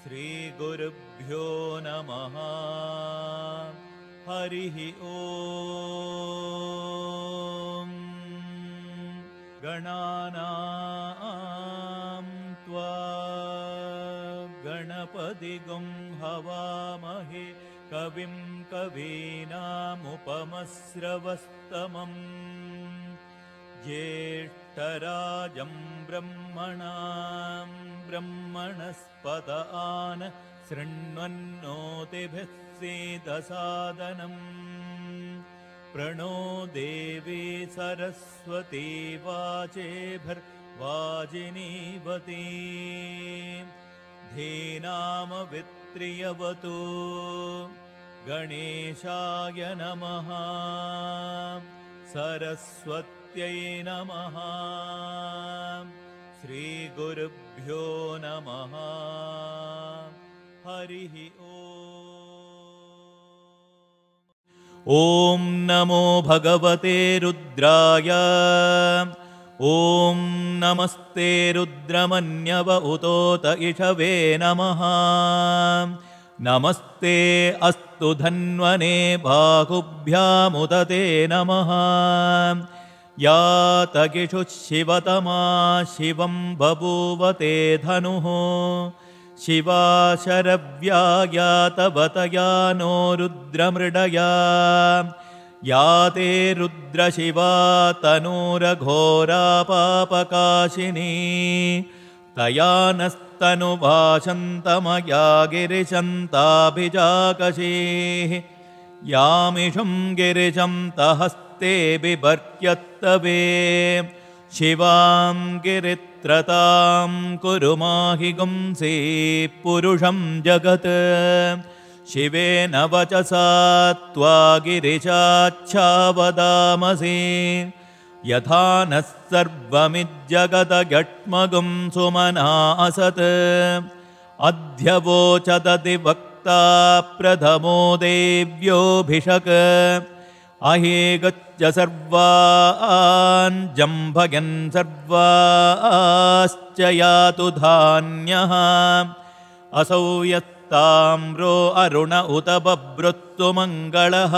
श्रीगुरुभ्यो नमः। हरिः ॐ। गणानां त्वा गणपतिगुं हवामहे कविं कवीनामुपमस्रवस्तमम् ज्येष्ठराजं ब्रह्मणां ब्रह्मणस्पत आन शृण्वन्नोतिभिः सीदसादनम् प्रणो देवी सरस्वती वाजेभिर्वाजिनीवती धीनामवित्रियवतु गणेशाय नमः। सरस्वत्यै नमः। श्रीगुरुभ्यो नमः। हरिः ॐ नमो भगवते रुद्राय। ॐ नमस्ते रुद्रमन्यव उतोत इषवे नमः। नमस्ते अस्तु धन्वने बाहुभ्यामुदते नमः। यातगिषुः शिवतमा शिवं बभूवते धनुः। शिवा शरव्यायातवतया नो रुद्रमृडया। याते रुद्रशिवा तनूरघोरा पापकाशिनी। तया नस्तनुभाषन्तमया गिरिशन्ताभिजाकशीः। यामिषं गिरिशं तहस्ते बिभर्त्यत्तवे। शिवां गिरित्रतां कुरु माहि गुंसि पुरुषं जगत्। शिवेन वचसा त्वा गिरिशाच्छावदामसि। यथा नः सर्वमिज्जगदगट्मगुं सुमना असत्। अध्यवोचदधिवक्ता प्रथमो देव्योऽभिषक्। अहेगच्च सर्वान् जम्भयन् सर्वाश्च यातु धान्यः। असौ यत्ताम्रो अरुण उत बभ्रुत्तु मङ्गलः।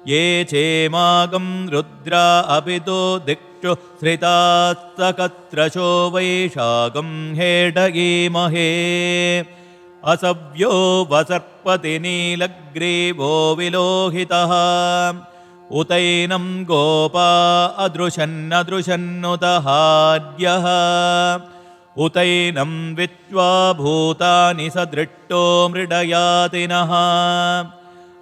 ये चेमागं रुद्रा अभितो दिक्षु श्रितास्तकत्रशो वैशागं हेडगीमहे। असव्यो वसर्पति नीलग्रीवो विलोहितः। उतैनं गोपा अदृशन्नदृशन्नुतहार्यः। उतैनं विश्वा भूतानि सदृष्टो मृडयातिनः।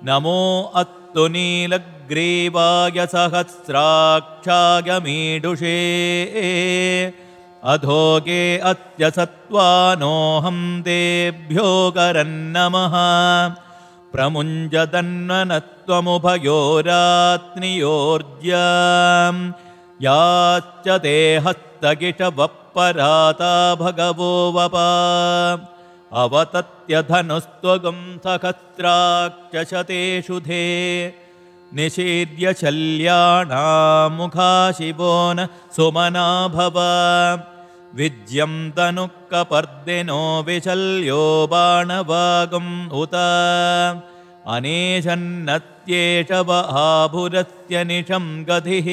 नमो अस्तु नीलग्रीवाय सहस्राक्षाय मीडुषे। अधोगे अस्य सत्त्वानोऽहं तेभ्यो करन्नमः। प्रमुञ्जतन्वनत्वमुभयोरात्नियोर्ज्यां। याश्च ते हस्तगिषवप्पराता भगवो वपा। अवतत्यधनुस्त्वगं सहस्राक्षशतेषु धे। निशीर्य शल्याणामुखा शिवो न सुमना भव। विज्यं तनुःकपर्दिनो विशल्यो बाणवागम् उत। अनेशन्नत्येष वहाभुरस्य निशं गतिः।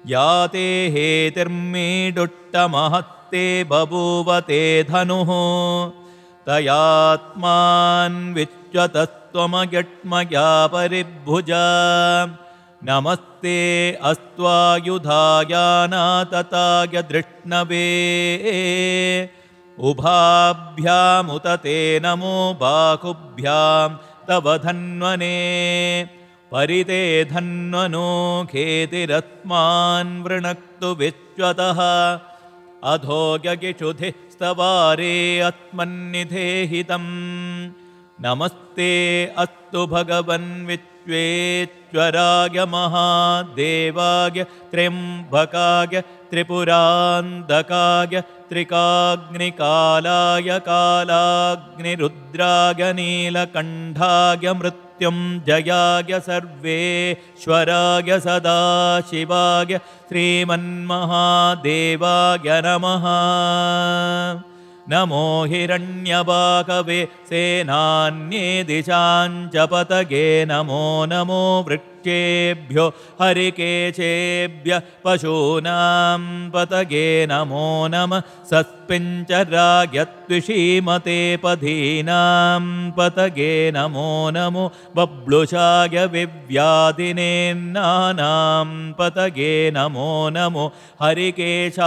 याते हेतिर्मीडुट्टमहत्ते बभूवते धनुः। तयात्मान् विच्युतस्त्वमयट्मया परिभुजा। नमस्ते अस्त्वायुधायानातताय धृष्णवे। उभाभ्यामुतते नमो बाहुभ्यां तव धन्वने। परिते धन्वनो खेतिरस्मान् वृणक्तु विश्वतः। अधोगगिषुधिः स्तवारे अस्मन्निधेहितम्। नमस्ते अस्तु भगवन् विश्वेश्वराय महादेवाय त्र्यम्बकाय त्रिपुरान्तकाय त्रिकाग्निकालाय कालाग्निरुद्राय नीलकण्ठाय मृत्युञ्जयाय सर्वेश्वराय सदाशिवाय श्रीमन्महादेवाय नमः। नमो हिरण्यबाहवे सेनान्ये दिशाञ्च पतगे नमो नमो वृक्षेभ्यो हरिकेशेभ्यः पशूनां पतगे नमो नमः सस्पिञ्चराय त्विषीमते पधीनां पतगे नमो नमो बब्लुषाय विव्याधिनेन्नानां पतगे नमो नमो हरिकेशायोपवीतिने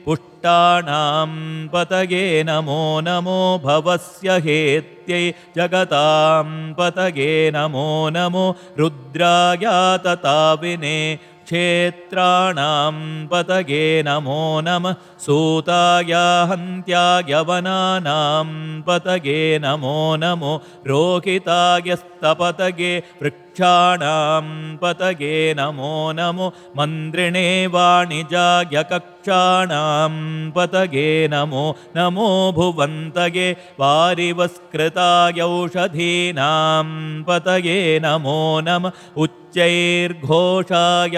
पुष्टाणां पतगे नमो नमो भवस्य हेत्यै जगतां पतगे नमो नमो रुद्राय तताविने क्षेत्राणां पतगे नमो नमः सूताय हन्त्याय वनानां पतगे नमो नमो रोहिताय स्तपतगे वृक्षाणां पतगे नमो नमो मन्द्रिणे वाणिजाय कक्षाणां पतगे नमो नमो भुवन्तगे वारिवस्कृताय औषधीनां पतगे नमो नमः उच्चैर्घोषाय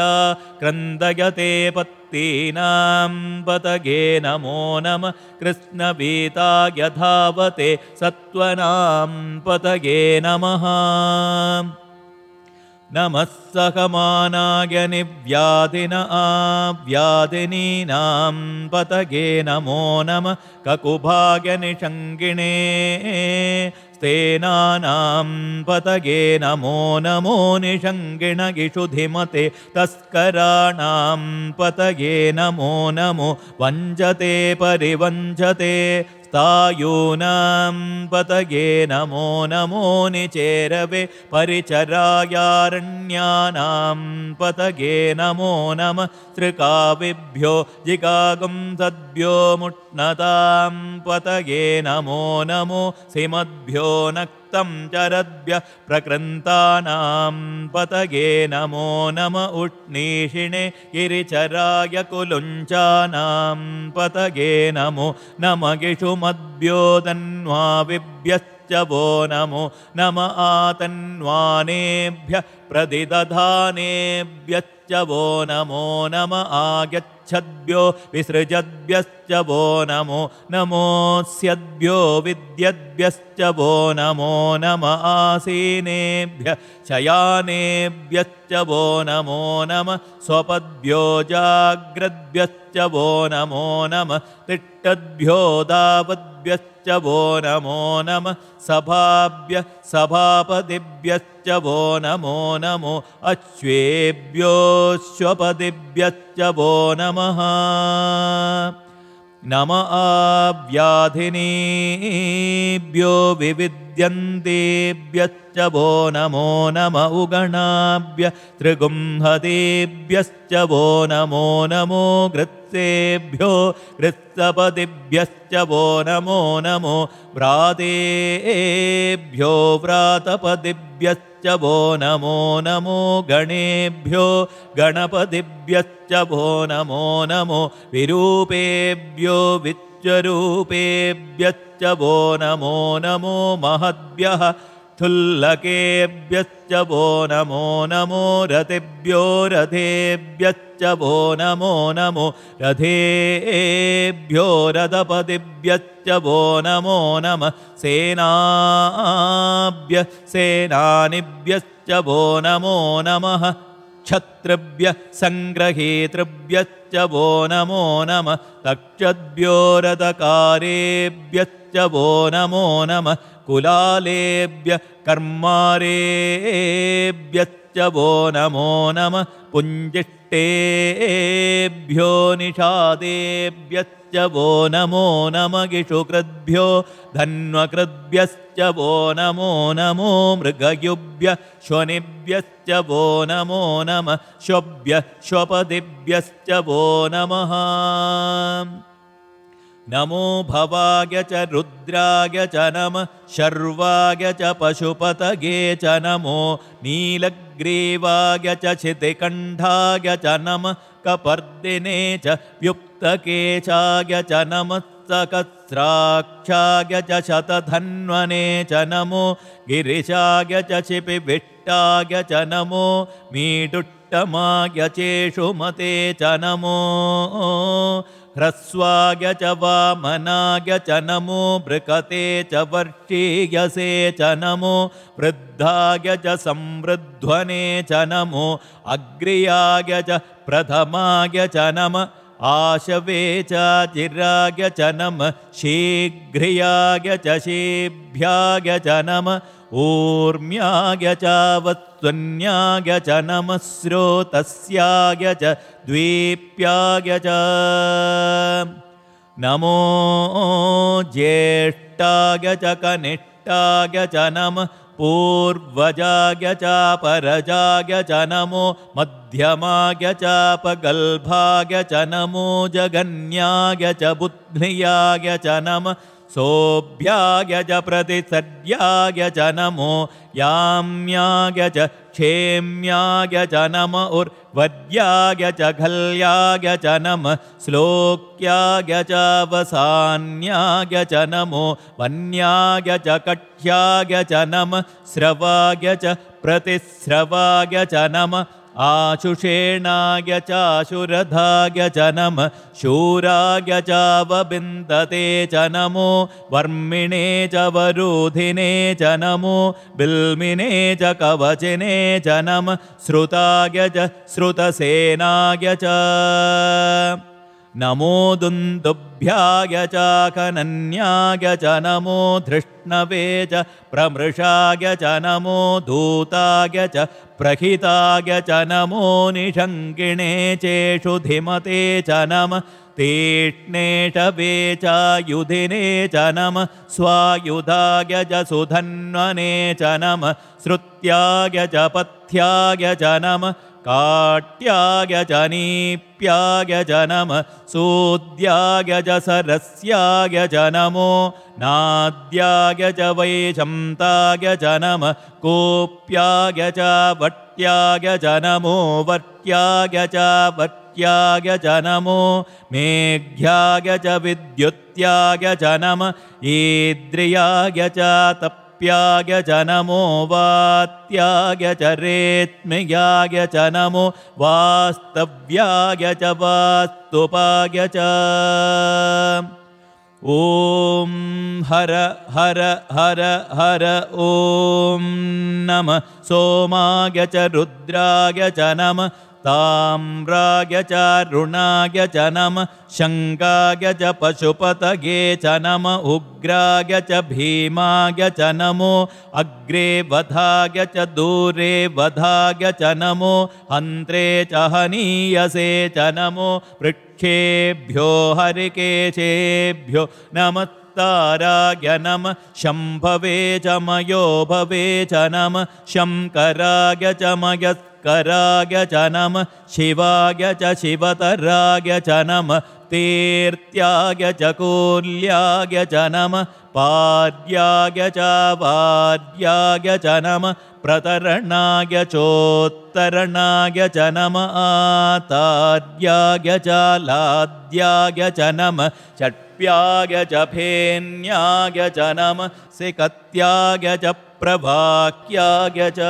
क्रन्दयते पत्तीनां पतगे नमो नमः कृष्णवीताय धावते सत्त्वनां पतगे नमः नमः सहमानाय निव्याधिन आव्याधिनीनां पतगे नमो नमः ककुभाय निषङ्गिणे स्तेनानां पतगे नमो नमो निषङ्गिणगिषुधिमते तस्कराणां पतगे नमो नमो वञ्जते परिवञ्जते स्थायूनां पतगे नमो नमो निचेरवे परिचरायारण्यानां पतगे नमो नमः त्रिकाविभ्यो जिगागुं सद्भ्यो मुष्णतां पतगे नमो नमो सिमद्भ्यो नक्तं चरद्भ्यः प्रकृन्तानां पतगे नमो नम उष्णीषिणे गिरिचराय कुलुञ्चानां पतगे नमो नम गिषुमद्भ्यो तन्वाविभ्यश्च वो नमो नम आतन्वानेभ्यः प्रतिदधानेभ्यश्च वो नमो नम आगच्छद्भ्यो विसृजद्भ्यश्च वो नमो नमोऽस्यद्भ्यो विद्यद्भ्यश्च वो नमो नम आसीनेभ्यः शयानेभ्यश्च वो नमो नमः स्वपद्भ्यो जाग्रद्भ्यश्च वो नमो नमः तिष्ठद्भ्यो दावद्भ्यश्च वो नमो नमः सभाभ्यः सभापतिभ्यश्च वो नमो नमो अश्वेभ्योऽश्वपतिभ्यश्च वो नमः नम आव्याधिनीभ्यो विविद्यन्तेभ्यश्च वो नमो नम उगणाभ्य त्रिगुंहतेभ्यश्च वो नमो नमो गृत्सेभ्यो गृत्सपतिभ्यश्च वो नमो नमो व्रातेभ्यो व्रातपतिभ्यश्च वो नमो नमो गणेभ्यो गणपतिभ्यश्च वो नमो नमो विरूपेभ्यो विच्चरूपेभ्यश्च वो नमो नमो महद्भ्यः स्थुल्लकेभ्यश्च वो नमो नमो रथेभ्यो रथेभ्यश्च वो नमो नमो रथेभ्यो रथपतिभ्यश्च वो नमो नमः सेनाभ्यः सेनानिभ्यश्च वो नमो नमः क्षत्रिभ्यः सङ्ग्रहेतृभ्यश्च वो नमो नमः तक्षद्भ्यो रथकारेभ्यश्च वो नमो नमः कुलालेभ्यः कर्मारेभ्यश्च वो नमो नमः पुञ्जिष्टेभ्यो निषादेभ्यश्च वो नमो नमः गिषुकृद्भ्यो धन्वकृद्भ्यश्च वो नमो नमो मृगयुभ्यः श्वनिभ्यश्च वो नमो नमः श्वभ्यः श्वपतिभ्यश्च वो नमः नमो भवाय च रुद्राय च नमः शर्वाय च पशुपतये च नमो नीलग्रीवाय च शितिकण्ठाय च नमः कपर्दिने च व्युक्तकेशाय च नमः सकस्राक्षाय च शतधन्वने च नमो गिरिशाय च शिपिविष्टाय च नमो मीडुट्टमाय चेषुमते च नमो ह्रस्वाय च वामनाय च नमो बृकते च वर्षीयसे च नमो वृद्धाय च संवृध्वने च नमो अग्र्याय च प्रथमाय च नमः आशवे च चिराय च नमः शीघ्रियाय च शीभ्याय च नमः ऊर्म्याय च वत्वन्याय च नमः स्रोतस्याय च द्वीप्याय च नमो ज्येष्ठाय च कनिष्ठाय च नमः पूर्वजाय च परजाय च नमो मध्यमाय च पगल्भाय च नमो जगन्याय च बुद्ध्याय च नमः सोभ्याय च प्रतिसर्याय च नमो याम्याय च क्षेम्याय च नम उर्वर्याय च घल्याय च नमः श्लोक्याय च वसान्याय च नमो वन्याय च कट्याय च नमः श्रवाय च प्रतिश्रवाय च नमः आशुषेणाय चाशुरधाय च नमः शूराय चावबिन्दते च नमो वर्मिणे च वरोधिने च नमो बिल्मिने च कवचिने च नमः श्रुताय च श्रुतसेनाय च नमो दुन्दुभ्याय च कनन्याय च नमो धृष्णवे च प्रमृषाय च नमो धूताय च प्रहिताय च नमो निषङ्गिणे चेषु धिमते च नमः तीक्ष्णेषवे च युधिने च नमः स्वायुधाय च सुधन्वने च नमः श्रुत्याय च पथ्याय च नमः काट्याय च नीप्याय च नमः सूद्याय च सरस्याय च नमो नाद्याय च वैशन्ताय च नमः कूप्याय च वट्याय च नमो वट्याय च वट्याय च नमो मेघ्याय च विद्युत्याय च नमः ईद्रियाय च प्याय च नमो वात्याय च रेत्म्याय च नमो वास्तव्याय च वास्तुपाय च ॐ हर हर हर हर ॐ नमः सोमाय च रुद्राय च नमः ताम्राय च रुणाय च नमः शङ्गाय च पशुपतये च नमः उग्राय च भीमाय च नमो अग्रे वधाय च दूरे वधाय च नमो हन्त्रे च हनीयसे च नमो वृक्षेभ्यो हरिकेशेभ्यो नमः ताराय नमः शम्भवे च मयो भवे च नमः शङ्कराय च मयस्कराय च नमः शिवाय च शिवतराय च नमः तीर्त्याय च कूल्याय च नमः पार्याय च वार्याय च नमः प्रतरणाय चोत्तरणाय च नमः आतार्याय च लाद्याय च नमः चट्प्याय च फेन्याय च नमः सिकत्याय च प्रभाक्याय च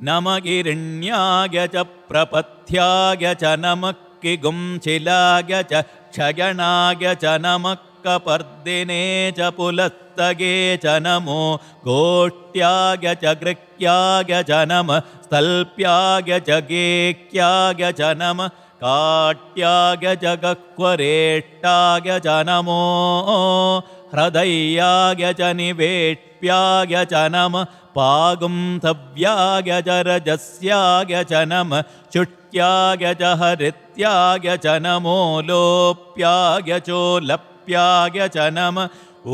नमः गिरिण्याय च प्रपथ्याय च नमः किगुंशिलाय च क्षयणाय च नमः कपर्दिने च पुलस्तगे च नमो गोष्ट्याय च गृह्याय च नमः स्थल्प्याय च गेक्याय च नमः काट्याय च गह्वरेष्टाय च नमो हृदयाय च निवेट्प्याय च नमः पागुंथव्याय च रजस्याय च नमः चुट्याय च हरित्याय च नमो लोप्याय चोलप्याय च नमः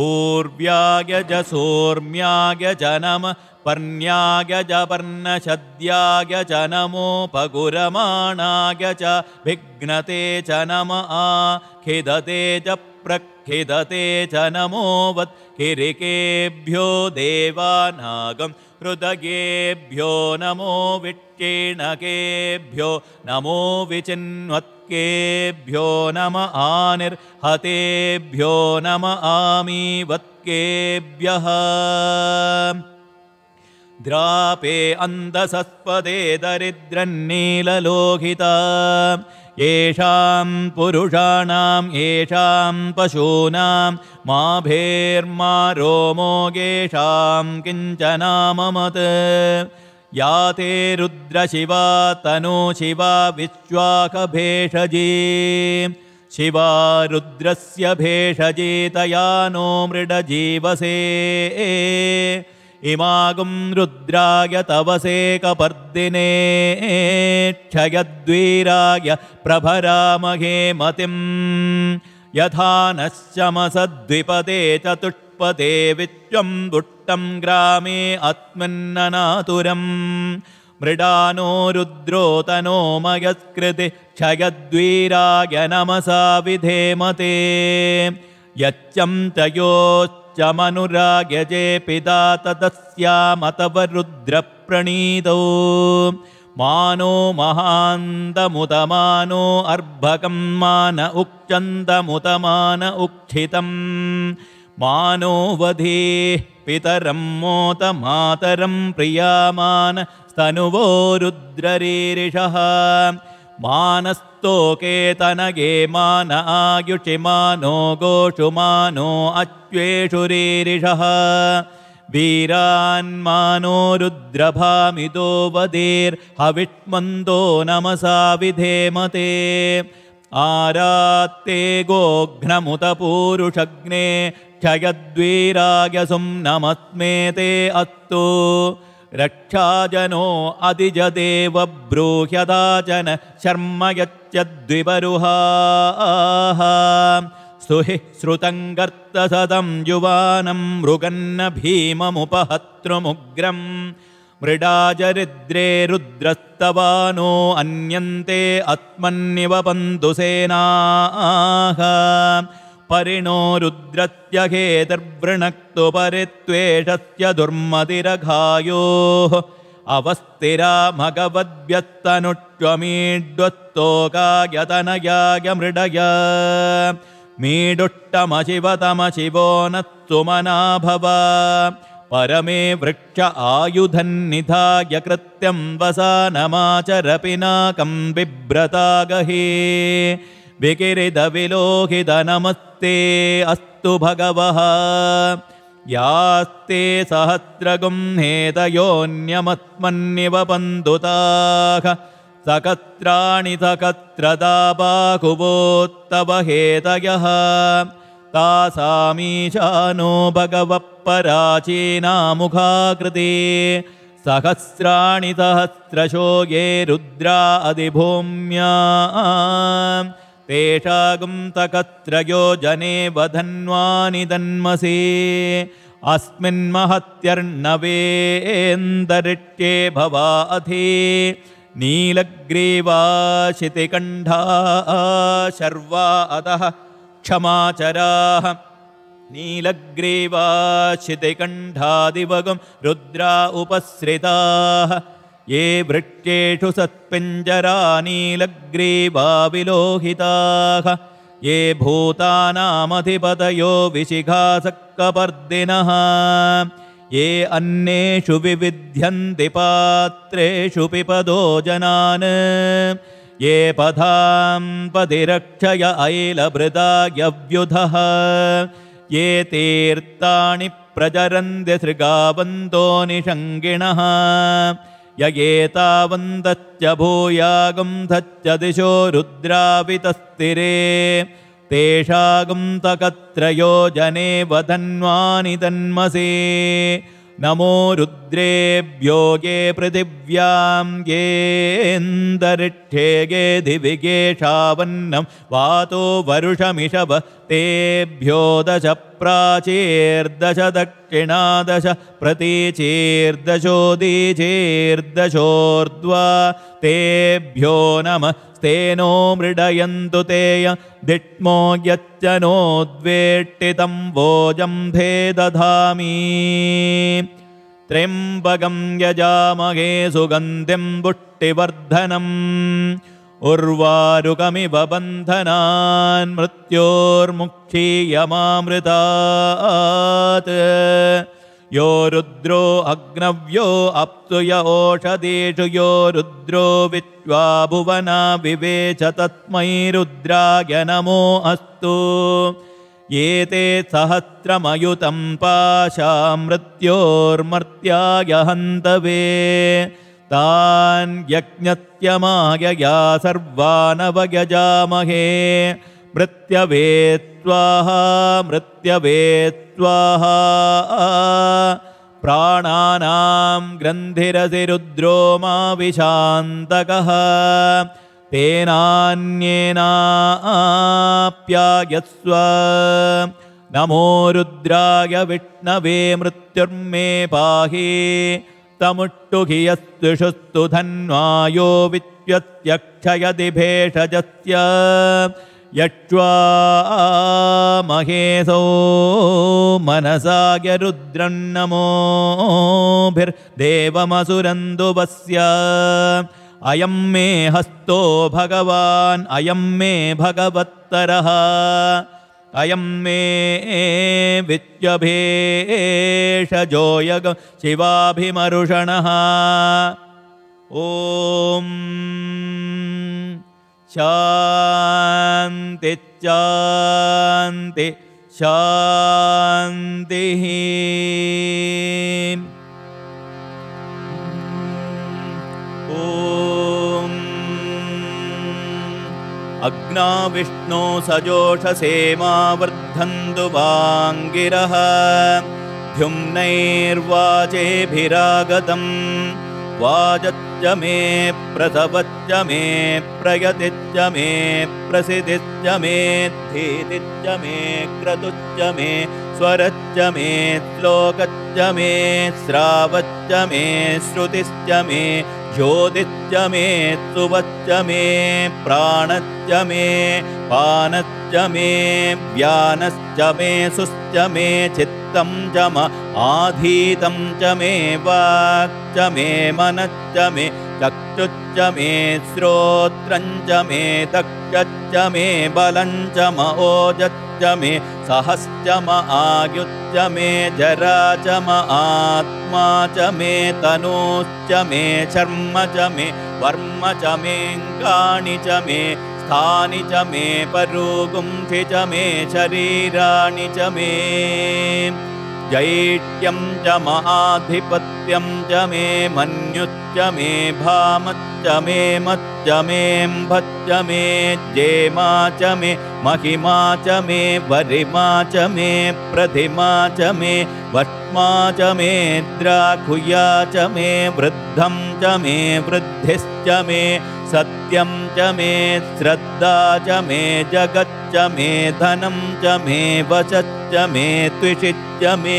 ऊर्व्याय च सोर्म्याय च नमः पर्ण्याय च पर्णशद्याय च नमो पगुरमाणाय च विघ्नते च नमः खिदते च प्रखिदते च नमो वत् किरिकेभ्यो देवानागं हृदयेभ्यो नमो विक्षीणकेभ्यो नमो विचिन्वत्केभ्यो नमः आनिर्हतेभ्यो नमः आमीवत्केभ्यः द्रापे अन्धसस्पदे दरिद्रन्नीललोहिता येषां पुरुषाणां येषां पशूनां माभेर्मा रोमो येषां किञ्चनाममत् या ते रुद्रशिवा तनु शिवा विश्वाकभेषजी शिवा रुद्रस्य भेषजी तया नो मृडजीवसे इमागुं रुद्राय तवसे कपर्दिने क्षयद्वीराय प्रभरामहे मतिं यथा नश्यमसद्विपदे चतुष्पदे विश्वं दुष्टं ग्रामे अस्मिन्ननातुरं मृडानो रुद्रो तनो मयस्कृति क्षयद्वीराय नमसा विधेमते यच्चं तयोश्च मनुराग्यजे पिता तदस्यामतवरुद्रप्रणीतौ मानो महान्तमुतमानो अर्भकं मान उक्षन्तमुतमान उक्षितं मानो वधेः पितरं मोत मातरं प्रियामान स्तनुवो रुद्ररीरिषः मानस्तोके तनगे मान आयुषिमानो गोषुमानो अश्वेषु रीरिषः वीरान्मानो रुद्रभामिदो वदेर्हविष्मन्दो नमसा विधेमते आरात्ते गोघ्नमुतपूरुषग्ने क्षयद्वीराय सुम्नमस्मेते अस्तु रक्षाजनो अधिजदेव ब्रूह्यदाचन शर्म यच्चद्विपरुहाः स्तुहि श्रुतं गर्तसदं युवानं मृगन्न भीममुपहतृमुग्रं मृडाजरिद्रे रुद्रस्तवानो अन्यन्ते आत्मन्निव पन्तुसेनाः परिणो रुद्रस्य हेतर्वृणक्तु परित्वेषस्य दुर्मतिरघायोः अवस्थिरा मघवद्भ्यस्तनुष्वमीड्वस्तोकायतनयाय मृडय मीडुट्टमशिवतमशिवो न सुमना भव परमे वृक्ष आयुधन्निधाय कृत्यं वसानमाचर पिनाकं बिभ्रतागहे विकिरितविलोहित नमस्ते अस्तु भगवः यास्ते सहस्रगुं हेतयोऽन्यमत्मन्निव पन्तुताः सकत्राणि सकत्रदा बाहुवोत्तव हेतयः तासामीशानो भगवः पराचीनामुखाकृते सहस्राणि सहस्रशो ये रुद्रा अधिभूम्या तेषागुं सकत्रयो जने वधन्वानि दन्मसे अस्मिन्महत्यर्णवेन्दरिष्ये भवा अधि नीलग्रीवा शितिकण्ठा शर्वा अतः क्षमाचराः नीलग्रीवा शितिकण्ठादिवगुं रुद्रा उपश्रिताः ये वृक्षेषु सत्पिञ्जरा नीलग्रीवा विलोहिताः ये भूतानामधिपतयो विशिखासक्कपर्दिनः ये अन्नेषु विविध्यन्ति पात्रेषु पिपदो जनान् ये पदां पदिरक्षय ऐलभृता यव्युधः ये तीर्थाणि प्रचरन्ति सृगावन्तो निषङ्गिणः य एतावन्तश्च भूयागुं धच्च दिशो रुद्रावितस्तिरे तेषागुं तकत्रयो जने वधन्वानि तन्मसे नमो रुद्रेभ्यो ये पृथिव्यां येऽन्तरिक्षे ये दिविगेशावन्नं वातो वरुषमिषव तेभ्यो दश प्राचीर्दश दक्षिणादश प्रतीचीर्दशोदीचीर्दशोर्ध्वा तेभ्यो नमः स्तेनो मृडयन्तु तेय दिट्मो यच्च नोद्वेष्टितं वोजं भे दधामि त्र्यम्बकं यजामहे सुगन्धिं पुष्टिवर्धनम् उर्वारुकमिव बन्धनान् मृत्योर्मुक्षीयमामृतात् यो रुद्रो अग्नव्यो अप्सु य ओषधीषु यो रुद्रो विश्वा भुवना विवेच तस्मै रुद्राय नमो अस्तु एते सहस्रमयुतं पाशा मृत्योर्मर्त्याय हन्तवे तान् यज्ञस्य मायया सर्वानवयजामहे मृत्यवे स्वाहा मृत्यवे स्वाहा प्राणानां ग्रन्थिरसि रुद्रो मा विशान्तकः तेनान्येनाप्यायस्व नमो रुद्राय विष्णवे मृत्युर्मे पाहि तमुट्टुहि यस्तुषुस्तु धन्वायो विश्वस्य क्षयति भेषजस्य यक्ष्वा महेशो मनसाय रुद्रन्नमोभिर्देवमसुरन्दुवस्य अयं मे हस्तो भगवान् अयं मे भगवत्तरः अयं मे विद्यभेषजो यग शिवाभिमरुषणः ॐ शान्ति शान्ति शान्तिः ॐ अग्ना विष्णो सजोषसेमा वर्धन्तु वाङ्गिरः द्युम्नैर्वाचेभिरागतम् वाजच्च मे प्रसवच्च मे प्रयतिच्च मे प्रसिद्धिश्च मे धीतिश्च मे क्रतुश्च मे स्वरच्च मे श्लोकच्च मे श्रावच्च मे श्रुतिश्च मे ज्योतिश्च मे सुवच्च मे प्राणश्च मे पानश्च मे व्यानश्च मे सुश्च मे चित्तं च म आधीतं च मे वाक् च मे मनश्च मे चक्षुश्च मे श्रोत्रं च मे दक्षश्च मे बलं च म ओजश्च मे सहश्च म आयुश्च मे जरा च म आत्मा च मे तनूश्च मे शर्म च मे वर्म च मेऽङ्गानि च मे स्थानि च मे परुगुंसि च मे शरीराणि च मे जैष्ठ्यं च महाधिपत्यं च मे मन्युश्च मे भामश्च मे मच्च मेऽम्भश्च मे जेमा च मे महिमा च मे वरिमा च मे प्रथिमा च मे वट्मा च मे द्राखुया च मे वृद्धं च मे वृद्धिश्च मे सत्यं च मे श्रद्धा च मे जगच्च मे धनं च मे वचच्च मे त्विषिच्च मे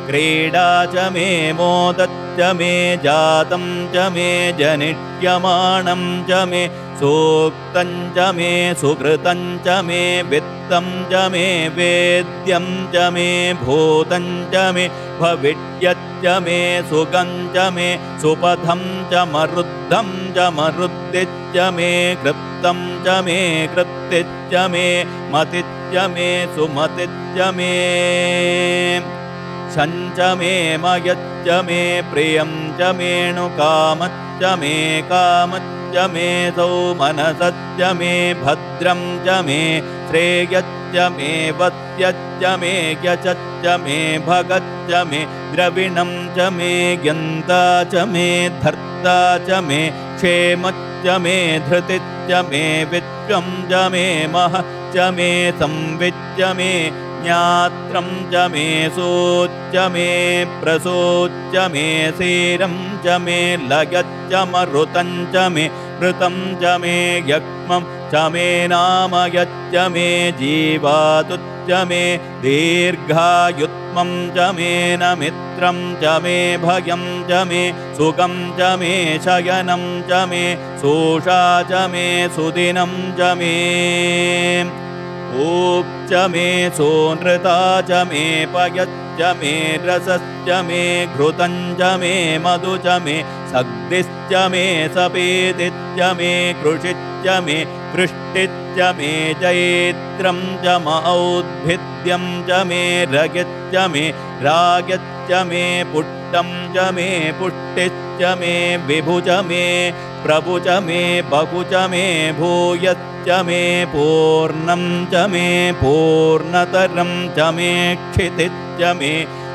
क्रीडा च मे मोदच्च मे जातं च मे जनिष्यमाणं च मे सूक्तं च मे सुकृतं च मे वित्तं च मे वेद्यं च मे भूतं च मे भविष्यच्च मे सुगं च मे सुपथं च मरुद्धं च मरुद्दिच्च मे कृप्तं च मे कृप्तिच्च मे मतिच्च मे सुमतिच्च मे शञ्च मे मयच्च मे प्रियं च मेणुकामच्च मे कामच्च मे सौमनसच्च मे भद्रं च मे श्रेयच्च मे वस्यच्च मे यचच्च मे भगच्च मे द्रविणं च मे यन्ता च मे धर्ता च मे क्षेमच्च मे धृतिच्च मे विश्वं च मे महच्च मे संविच्च मे ज्ञात्रं च मे सूच्च मे प्रसूच्च मे क्षीरं च मे लयच्च मरुतं च मे मृतं च मे यक्ष्मं च मे नामयच्च मे जीवातुच्च मे दीर्घायुत्मं च मे नमित्रं च मे भयं च मे सुखं च मे शयनं च मे सोषा च मे सुदिनं च मे ऊक् च मे सोनृता च मे पयच्च रसश्च मे रसश्च मे घृतञ्च मे मधुच मे सग्दिश्च मे सपेदिश्च मे कृषिश्च मे वृष्टिश्च मे जैत्रं च म औद्भिद्यं च मे रगिश्च मे रागश्च मे पुष्टं च मे पुष्टिश्च मे विभुज मे प्रभुज मे बहुज मे भूयश्च मे पूर्णं च मे पूर्णतरं च मे क्षितिश्च मे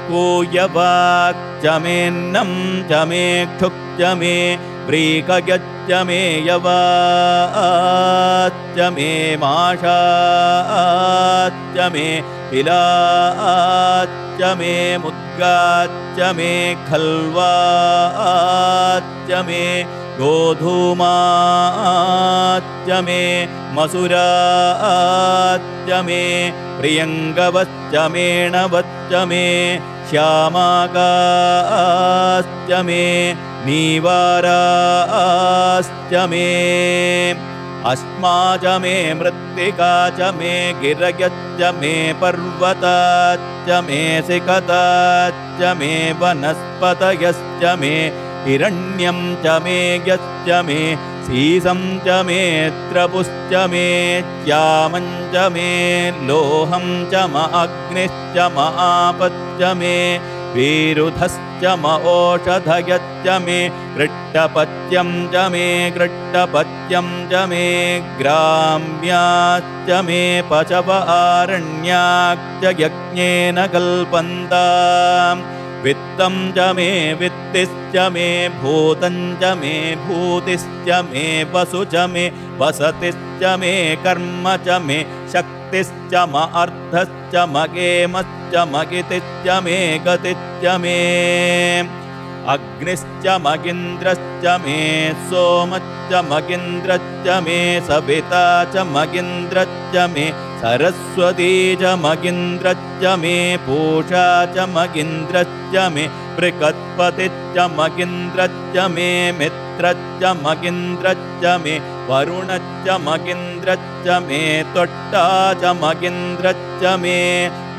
कूयवाक्च मेऽन्नं च मे क्षुक्च मे व्रीकयच्च मे यवाच्च मे माशाच्च मे तिलाच्च मे मुद्गाच्च मे खल्वाच्च मे गोधूमाच्च मे मसुराच्च मे प्रियङ्गवच्च मेणवच्च मे श्यामाकाश्च मे नीवाराश्च मे अस्मा च मे मृत्तिका च मे गिरयच्च मे पर्वताच्च मे सिकताच्च मे वनस्पतयश्च मे हिरण्यं च मे यश्च मे सीसं च मे त्रपुश्च मे श्यामं च मे लोहं च म अग्निश्च म आपश्च मे विरुधश्च म ओषधयश्च मे कृट्टपत्यं च मे कृट्टपत्यं च मे ग्राम्याश्च मे पशव आरण्याच्च यज्ञेन कल्पन्ताम् वित्तं च मे वित्तिश्च मे भूतं च मे भूतिश्च मे वसु च मे वसतिश्च मे कर्म च मे शक्तिश्च म अर्थश्च म गेमश्च म गितिश्च मे गतिश्च मे अग्निश्च मगिन्द्रश्च मे सोमश्च मगिन्द्रश्च मे सविता च मगिन्द्रश्च मे सरस्वती च मगिन्द्रश्च मे पूषा च मगिन्द्रश्च मे बृहस्पतिश्च मगिन्द्रश्च मे मित्रश्च मगिन्द्रश्च मे वरुणश्च मगिन्द्रश्च मे त्वष्टा च मगिन्द्रश्च मे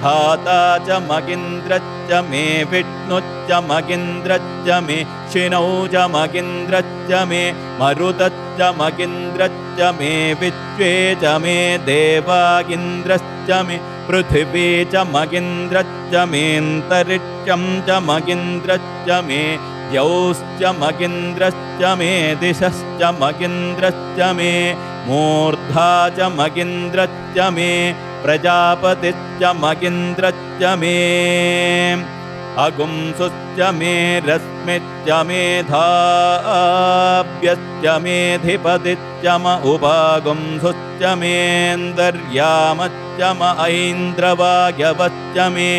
धाता च मगिन्द्रश्च मे विष्णुश्च मगिन्द्रश्च मे शिनौ च मगिन्द्रश्च मे मरुतश्च मगिन्द्रश्च मे विश्वे च मे देवागिन्द्रश्च मे पृथिवी च मगिन्द्रश्च मेऽन्तरिक्षं च मगिन्द्रश्च मे यौश्च मगिन्द्रश्च मे दिशश्च मगिन्द्रश्च मे मूर्धा च मगिन्द्रश्च मे प्रजापतिश्च मगिन्द्रश्च मे अगुंसुश्च मे रश्मिश्च मे धाभ्यश्च मेऽधिपतिश्च म उपागुंसुश्च मेऽन्तर्यामश्च म ऐन्द्रवायवश्च मे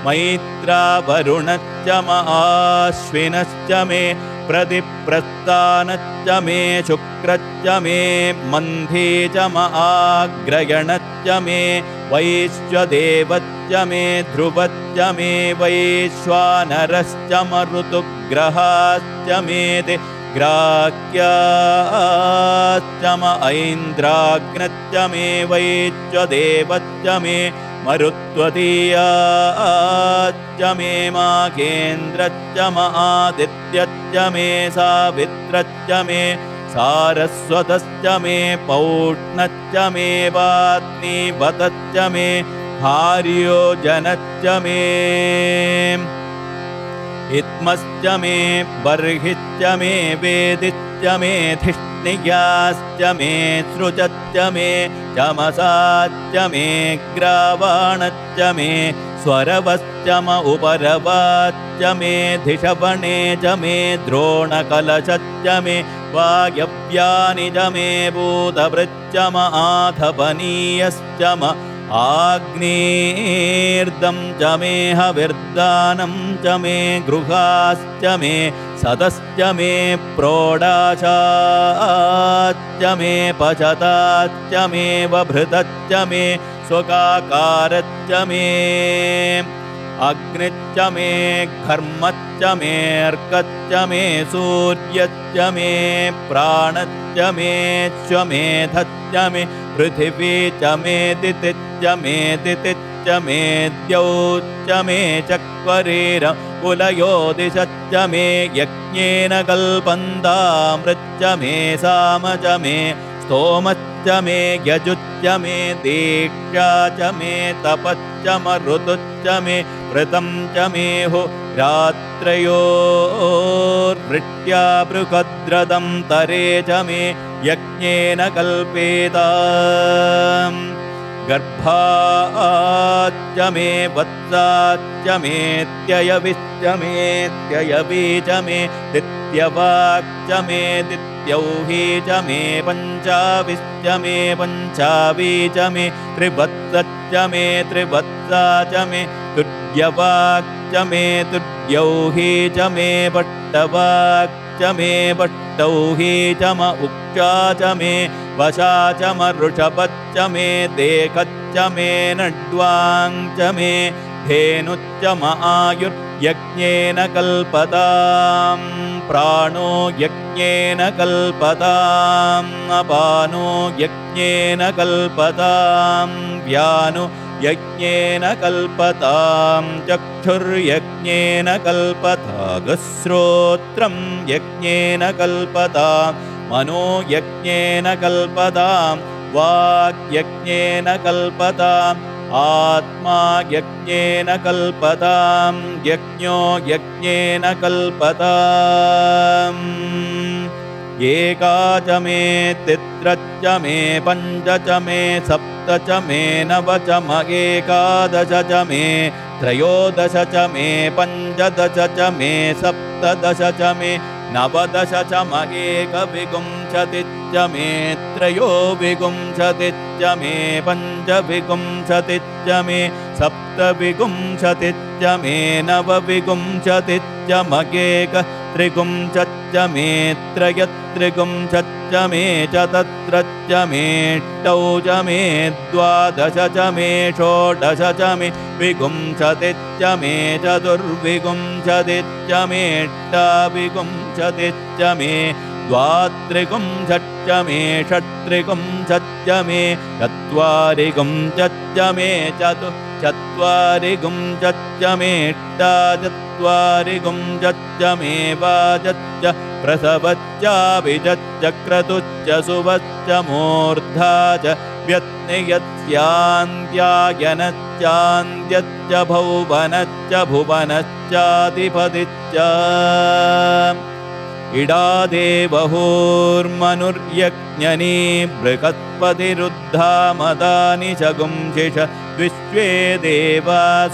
मैत्रावरुणश्च म आश्विनश्च मे प्रतिप्रस्थानश्च मे शुक्रश्च मे मन्धी च म आग्रयणश्च मे वैश्वदेवश्च मे ध्रुवश्च मे वैश्वानरश्च म ऋतुग्रहाश्च मे ग्राह्याश्च म ऐन्द्राग्नश्च मे वैश्वदेवश्च मे मरुत्वतीयाश्च मे माघेन्द्रश्च म आदित्यश्च मे सावित्रश्च मे सारस्वतश्च मे पौष्णश्च मे वात्नीवतश्च मे हार्योजनश्च मे इत्मश्च मे बर्हिश्च मे वेदिश्च मे धिष्णियाश्च मे सृजश्च मे चमसाश्च मे ग्रावाणश्च मे स्वरवश्च म उपरवाच्च मे धिषवणे च मे द्रोणकलशश्च मे वायव्यानि च मे भूतभृच्च म आधपनीयश्च म आग्नेर्दं च मे हविर्दानं च मे गृहाश्च मे सदश्च मे प्रोडाशाच्च मे पचताच्च मे वभृतच्च मे स्वकाकारच्च मे अग्निश्च मे घर्मश्च मे अर्कश्च मे सूर्यश्च मे प्राणश्च मे श्वमेधश्च मे पृथिवी च मे दितिश्च मे दितिश्च च मे द्यौश्च मे चक्वरेर कुलयो दिशश्च मे यज्ञेन कल्पन्तामृच्च मे साम च मे स्तोमश्च मे यजुश्च मे दीक्षा च मे तपश्च मरुतुश्च मे व्रतं च मे हो रात्रयोर्वृष्ट्या बृहद्रथं तरे च मे यज्ञेन कल्पेताम् गर्भाच्च मे वत्साच्च मेत्ययविश्च मेत्ययवी च मे दित्यवाक्च मे दित्यौही च मे पञ्चाविश्च मे पञ्चावी च मे त्रिवत्सच्च मे त्रिवत्सा च मे तुर्यवाक्च मे तुर्यौही च मे पट्टवाक्च मे पट्टौही च म उक्षा च मे वशा च म ऋषभच्च मे देखच्च मे नड्वाङ् च मे धेनुच्च म आयुर्यज्ञेन कल्पताम् प्राणो यज्ञेन कल्पताम् अपानो यज्ञेन कल्पताम् व्यानो यज्ञेन कल्पताम् चक्षुर्यज्ञेन कल्पतागश्रोत्रं यज्ञेन कल्पताम् मनो यज्ञेन कल्पताम् वाक् यज्ञेन कल्पताम् आत्मा यज्ञेन कल्पताम् यज्ञो यज्ञेन कल्पताम् एका च मे तित्रच्च मे पञ्च च मे सप्त च मे नव च म एकादश च मे त्रयोदश च मे पञ्चदश च मे सप्तदश च मे नवदश च म एकविंशतिश्च मे त्रयोविंशतिश्च मे पञ्चविंशतिश्च मे सप्तविंशतिश्च मे नवविंशतिश्च म एकत्रिंशच्च मे त्रयत्रिंशच्च मे चतस्रच्च मे अष्टौ च मे द्वादश च मे षोडश च मे विंशतिश्च मे चतुर्विंशतिश्च मे अष्टाविंशतिश्च मे द्वात्रिंशच्च मे षट्त्रिंशच्च मे चत्वारिंशच्च मे चत्वारिंशच्च मे अष्टाचत्वारिंशच्च मे वाजच्च प्रसवच्चाभिजच्च क्रतुश्च सुवच्च मूर्धा च व्यत्नियस्यान्त्यायनश्चान्त्यच्च भौवनश्च भुवनश्चाधिपतिश्च इडादेवहुर्मनुर्यज्ञनी बृहस्पतिरुद्धा मदानि च गुंशिष विश्वे देवासूक्तवाच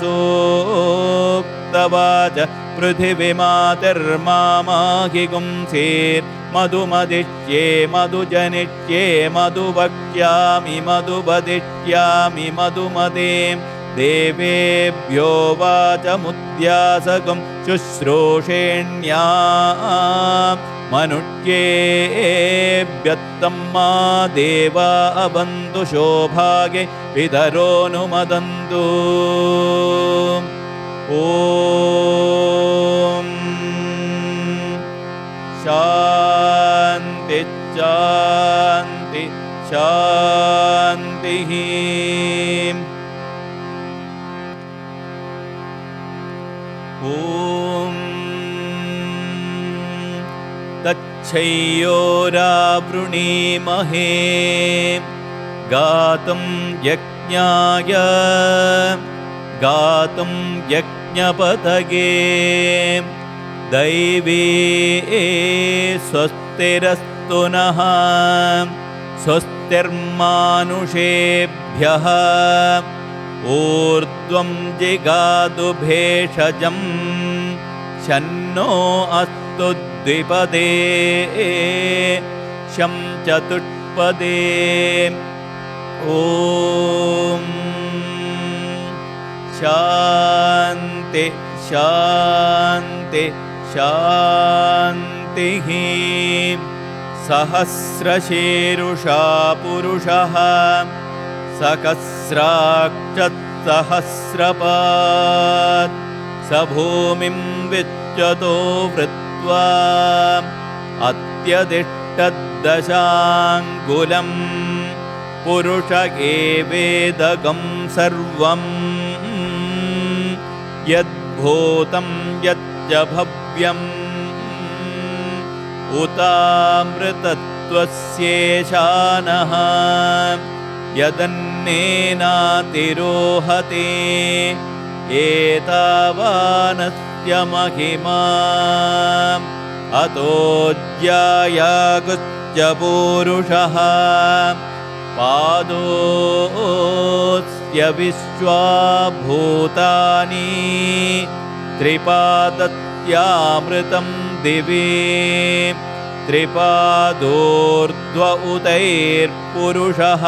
पृथिवीमातिर्मामाहि गुंसेर्मधुमदिष्ये मधुजनिष्ये मधुवक्ष्यामि मधुवदिष्यामि मधुमदें देवेभ्यो वाचमुद्यासगं शुश्रूषेण्या मनुष्येभ्यत्तं मा देवा अवन्तु शोभागे पितरोऽनुमदन्तु ॐ शान्ति शान्ति शान्तिः ॐ तच्छयोरावृणीमहे गातुं यज्ञाय गातुं यज्ञपतये दैवी स्वस्तिरस्तु नः स्वस्तिर्मानुषेभ्यः ऊर्ध्वं जिगातु भेषजं शन्नो अस्तु द्विपदे शं चतुष्पदे ॐ शान्ति शान्ति शान्तिः सहस्रशीरुषा पुरुषः सहस्राक्षसहस्रपात् स भूमिं विच्यतो वृत्वा अत्यतिष्ठद्दशाङ्गुलं पुरुष एवेदगं सर्वम् यद्भूतं यच्च भव्यम् उतामृतत्वस्येशानः यदन्नेनातिरोहते एतावानस्य महिमा अतोऽज्यायागुश्च पूरुषः पादोऽस्य विश्वाभूतानि त्रिपादस्यामृतं दिवि त्रिपादोर्ध्व उतैर्पुरुषः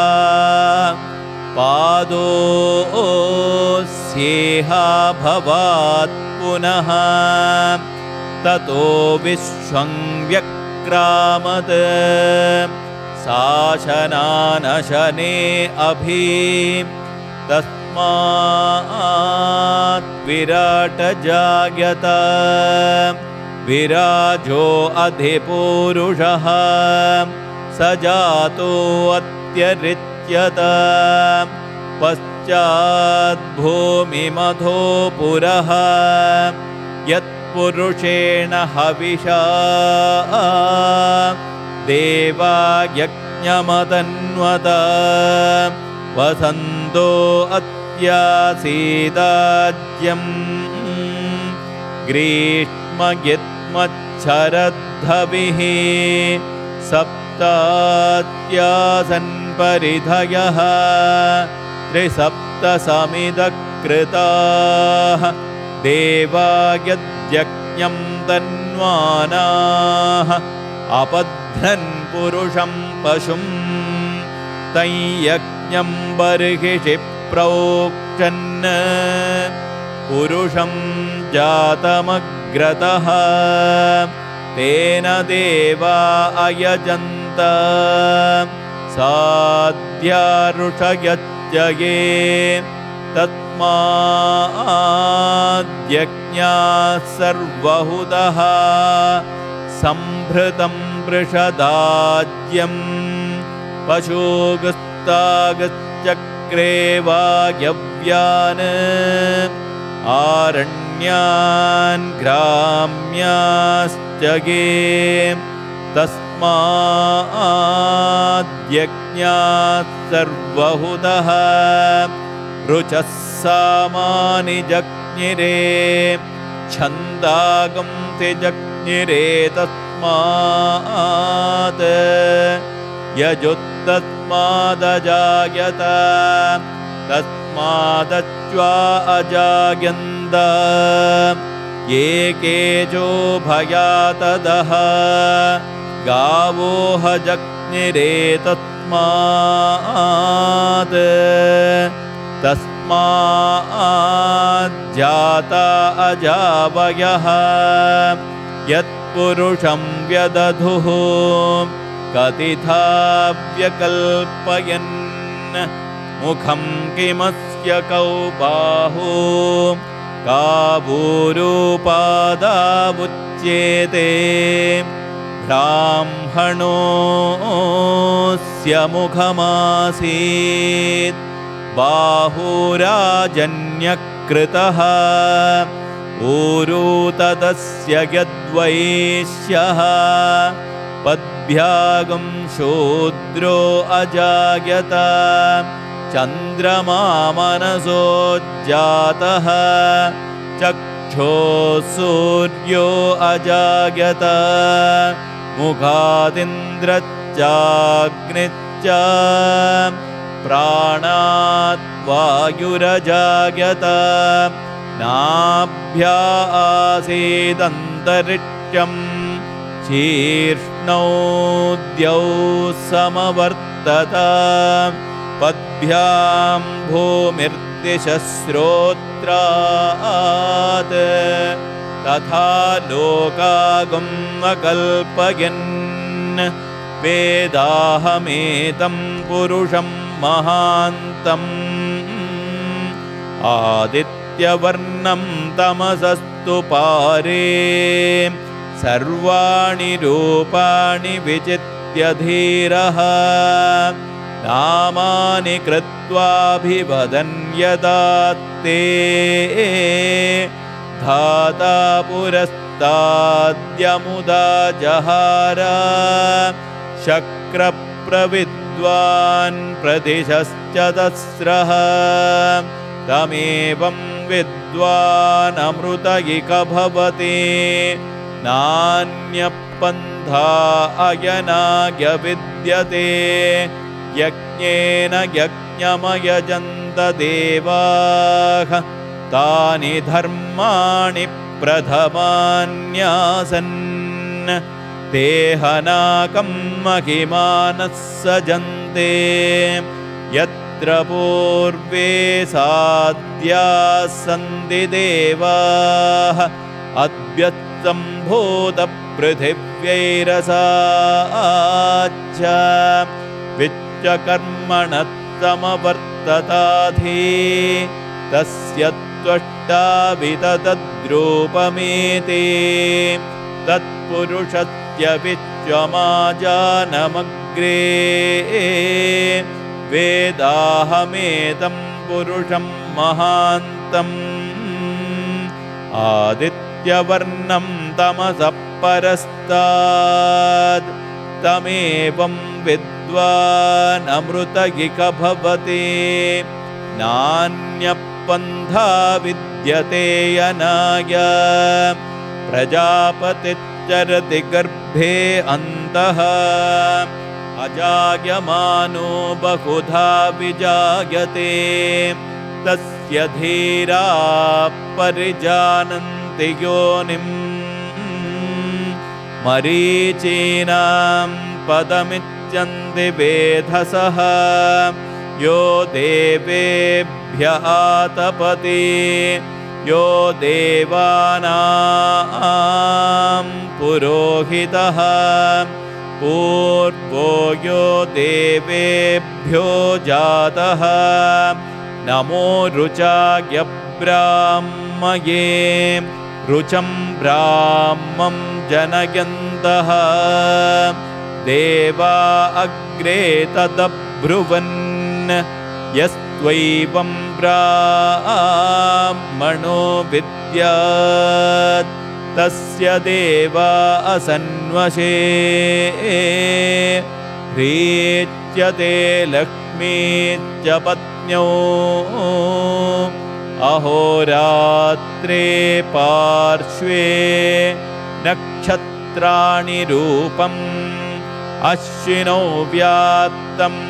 पादोऽस्येहा भवात् पुनः ततो विश्वं व्यक्रामत् शासनानशने अभि तस्मात् विराट जायत विराजो अधिपूरुषः स जातो अत्यरिच्यत पश्चाद्भूमिमथो पुरः यत्पुरुषेण हविषा देवा यज्ञमतन्वत वसन्तो अत्यासीदाज्यम् ग्रीष्मयित्मच्छरद्धविः सप्तात्यासन् परिधयः त्रिसप्तसमिदकृताः देवा यज्ञं तन्वानाः अपध्रन् पुरुषं पशुं तं यज्ञं बर्हिषि प्रोक्षन् पुरुषं जातमग्रतः तेन देवा अयजन्त साध्या ऋषयज्ञये तस्माद्यज्ञाः सर्वहुतः संभृतं वृषदाज्यं पशुगस्तागश्चक्रे वायव्यान् आरण्यान् ग्राम्याश्चगे तस्माद्यज्ञाः सर्वहुतः ऋचः सामानि जज्ञिरे छन्दागंसि जज्ञिरे तस्मात् यजुस्तस्मादजायत तस्मादच्वा अजायन्त ये केचो भयातदः गावो हजज्ञिरे तस्मात् तस्माज्जाता अजावयः यत्पुरुषं व्यदधुः कथिथा व्यकल्पयन् मुखं किमस्य कौ बाहु काबूरूपादावुच्येते ब्राह्मणोऽस्य मुखमासीत् बाहुराजन्यकृतः ऊरू तदस्य यद्वैश्यः पद्भ्यागं शूद्रो अजायत चन्द्रमा मनसो जातः चक्षुः सूर्यो अजायत मुखादिन्द्रश्चाग्निश्च प्राणात् वायुरजायत नाभ्या आसीदन्तरिक्षं शीर्ष्णौ द्यौ समवर्तत पद्भ्यां भूमिर्दिशश्रोत्रात् तथा लोकागं अकल्पयन् वेदाहमेतं पुरुषं महान्तम् आदित्यवर्णं तमसस्तु पारे सर्वाणि रूपाणि विचित्य धीरः नामानि कृत्वाभिवदन्यदात्ते धाता पुरस्ताद्यमुदा जहार शक्रप्रविद्वान् प्रदिशश्चतस्रः तमेवं विद्वानमृतयिक भवति नान्यपन्था अयनाय विद्यते यज्ञेन यज्ञमयजन्त देवाः तानि धर्माणि प्रथमान्यासन् तेहनाकं महिमानः सजन्ते यत्र पूर्वे साद्याः सन्ति देवाः अद्भ्यत्सम्भूतपृथिव्यैरसाच्च विच्चकर्मणः समवर्तताधि तस्य त्वष्टा विततद्रूपमेते तत्पुरुषस्य विश्वमाजानमग्रे वेदाहमेतं पुरुषं महान्तम् आदित्यवर्णं तमसः परस्तात् तमेवं विद्वानमृतयिक भवति नान्यपन्था विद्यते यनाय प्रजापतिश्चरति गर्भे अन्तः अजायमानो बहुधा विजायते तस्य धीरा परिजानन्ति योनिम् मरीचीनां पदमिच्छन्ति वेधसः यो देवेभ्य आतपति यो देवानां पुरोहितः पूर्वो यो देवेभ्यो जातः नमो रुचाय ब्राह्मये रुचं ब्राह्मं जनयन्तः देवा अग्रे तदब्रुवन् यस्त्वैवं ब्राह्मणो विद्यात् तस्य देवा असन्वशे ह्रीच्यते लक्ष्मीश्च पत्न्यो अहोरात्रे पार्श्वे नक्षत्राणि रूपम् अश्विनौ व्यात्तम्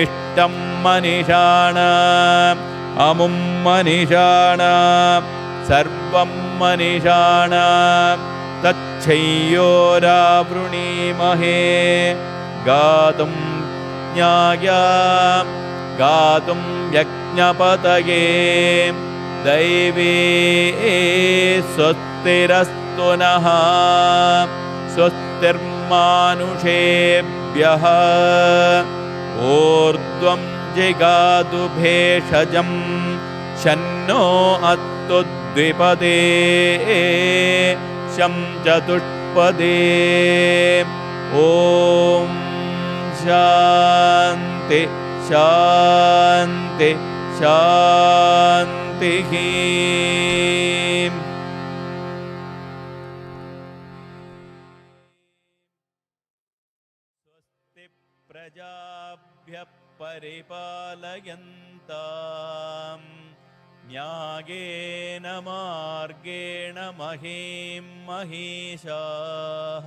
इष्टं मनीषाण अमुं मनीषाण सर्वं मनीषाण तच्छय्योरावृणीमहे गातुं ज्ञाय गातुं यज्ञपतये दैवे स्वस्तिरस्तु नः स्वस्तिर्मानुषेभ्यः ऊर्ध्वं जिगातु भेषजं शन्नो अस्तु द्विपदे शं चतुष्पदे ॐ शान्ति शान्ति शान्तिः स्वस्ति प्रजाभ्यः परिपालयन्ताम् न्यायेन मार्गेण महीं महिषाः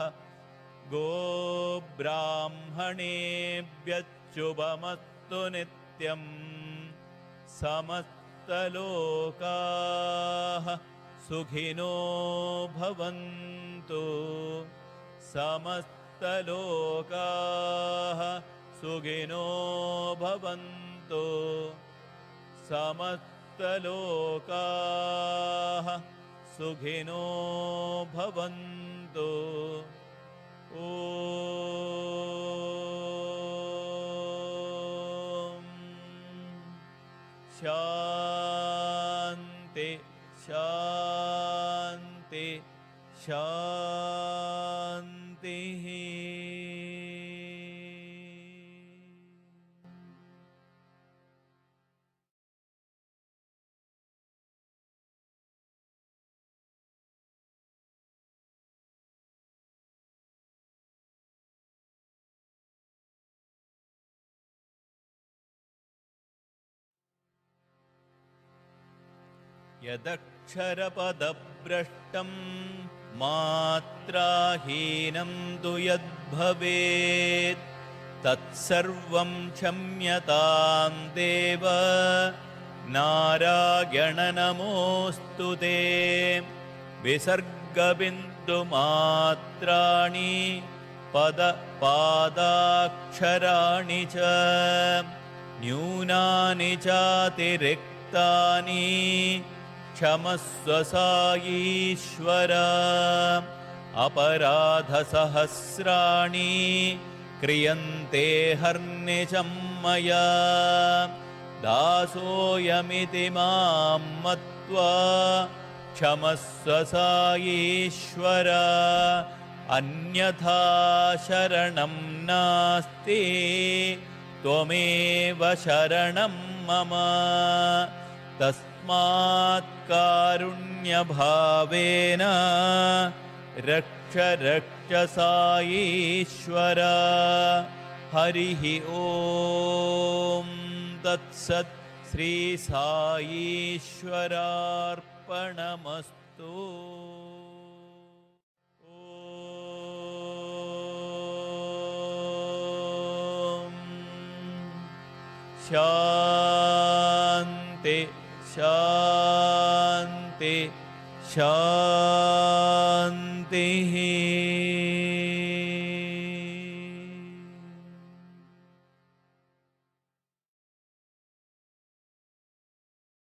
गोब्राह्मणेभ्यश्चुभमस्तु नित्यम् समस्तलोकाः सुखिनो भवन्तु समस्तलोकाः सुखिनो भवन्तु समस्तलोकाः सुखिनो भवन्तु ॐ शान्ति शान्ति शान्तिः यदक्षरपदभ्रष्टं मात्राहीनं तु यद्भवेत् तत्सर्वं क्षम्यतां देव नारायण नमोऽस्तु ते। विसर्गबिन्दुमात्राणि पदपादाक्षराणि च न्यूनानि चातिरिक्तानि क्षमस्व साईश्वर। अपराधसहस्राणि क्रियन्ते हर्निशं मया दासोऽयमिति मां मत्वा क्षमस्व साईश्वर। अन्यथा शरणं नास्ति त्वमेव शरणं मम। तस्मात् कारुण्यभावेन रक्ष रक्ष साईश्वर। हरिः ॐ तत्सत्। श्री साईश्वरार्पणमस्तु। शान्ति शान्ति शान्तिः।